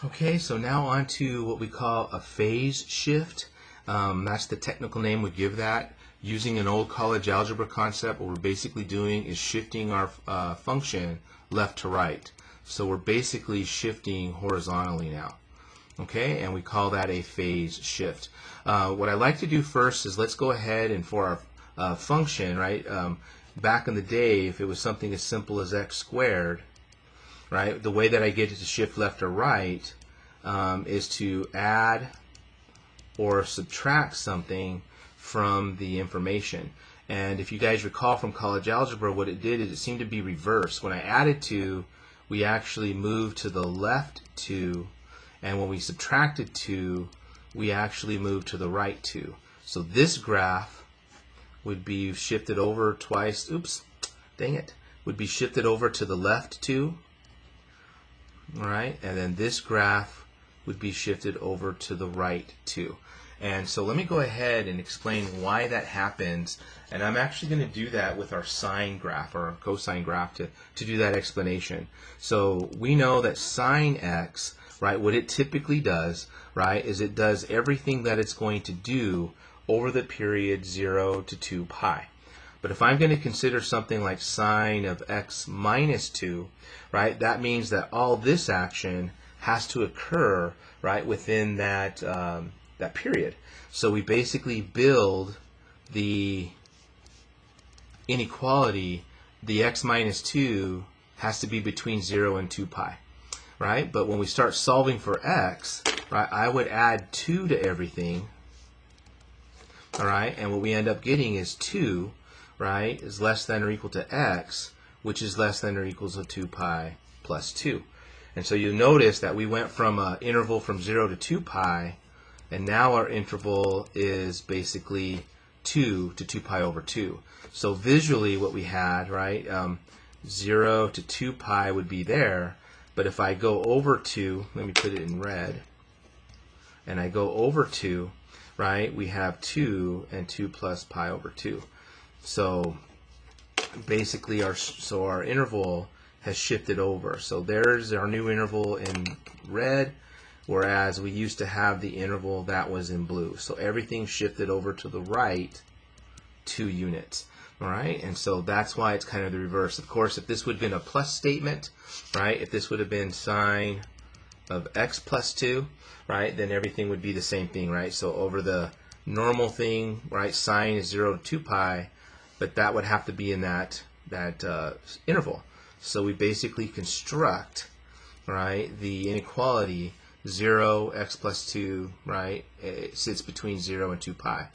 Okay, so now on to what we call a phase shift. That's the technical name we give that. Using an old college algebra concept, what we're basically doing is shifting our function left to right. So we're basically shifting horizontally now. Okay, and we call that a phase shift. What I like to do first is let's go ahead and for our function, right? Back in the day, if it was something as simple as x squared, right? The way that I get it to shift left or right is to add or subtract something from the information. And if you guys recall from college algebra, what it did is it seemed to be reversed. When I added 2, we actually moved to the left 2, and when we subtracted 2, we actually moved to the right 2. So this graph would be shifted over twice, oops, dang it, would be shifted over to the left 2. Alright, and then this graph would be shifted over to the right 2. And so let me go ahead and explain why that happens. And I'm actually going to do that with our sine graph or cosine graph to do that explanation. So we know that sine x, right, what it typically does, right, is it does everything that it's going to do over the period 0 to 2 pi. But if I'm going to consider something like sine of x minus 2, right, that means that all this action has to occur, right, within that, that period. So we basically build the inequality, the x minus 2 has to be between 0 and 2 pi, right? But when we start solving for x, right, I would add 2 to everything, all right, and what we end up getting is 2, right, is less than or equal to x, which is less than or equals to 2 pi plus 2. And so you notice that we went from an interval from 0 to 2 pi, and now our interval is basically 2 to 2 pi over 2. So visually what we had, right, 0 to 2 pi would be there, but if I go over 2, let me put it in red, and I go over 2, right, we have 2 and 2 plus pi over 2. So basically our interval has shifted over. So there's our new interval in red, whereas we used to have the interval that was in blue. So everything shifted over to the right 2 units. All right, and so that's why it's kind of the reverse. Of course, if this would have been a plus statement, right, if this would have been sine of x plus 2, right, then everything would be the same thing, right? So over the normal thing, right, sine is 0 to 2 pi, but that would have to be in that interval. So we basically construct, right, the inequality 0, x plus 2, right, it sits between 0 and 2 pi.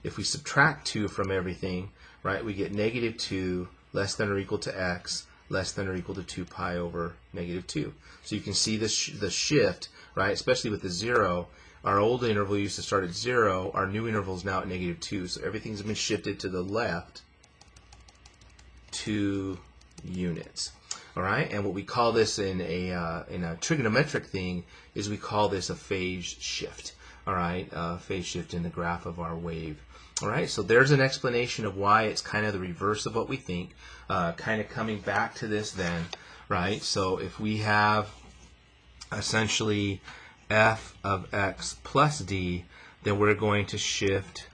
If we subtract 2 from everything, right, we get negative 2 less than or equal to x less than or equal to 2 pi over negative 2. So you can see the shift, right, especially with the 0. Our old interval used to start at 0. Our new interval is now at negative 2. So everything's been shifted to the left 2 units. All right, and what we call this in a trigonometric thing is we call this a phase shift. All right, phase shift in the graph of our wave. All right, so there's an explanation of why it's kind of the reverse of what we think. Kind of coming back to this then, right? So if we have essentially f of x plus d, then we're going to shift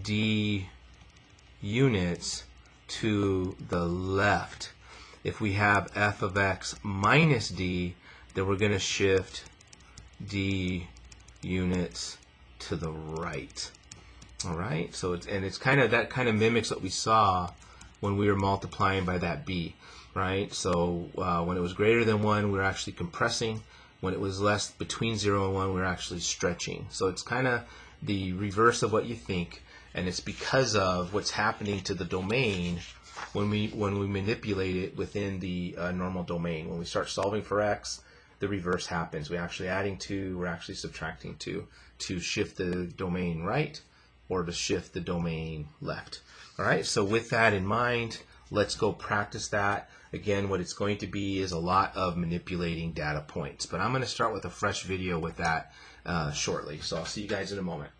d units to the left. If we have f of x minus d, then we're going to shift d units to the right. All right, so it's kind of that kind of mimics what we saw when we were multiplying by that b, right? So when it was greater than 1, we were actually compressing. When it was less between 0 and 1, we were actually stretching. So it's kind of the reverse of what you think, and it's because of what's happening to the domain when we manipulate it within the normal domain. When we start solving for x, the reverse happens. We're actually adding 2, we're actually subtracting 2 to shift the domain right or to shift the domain left. All right, so with that in mind, let's go practice that. Again, what it's going to be is a lot of manipulating data points, but I'm going to start with a fresh video with that shortly. So I'll see you guys in a moment.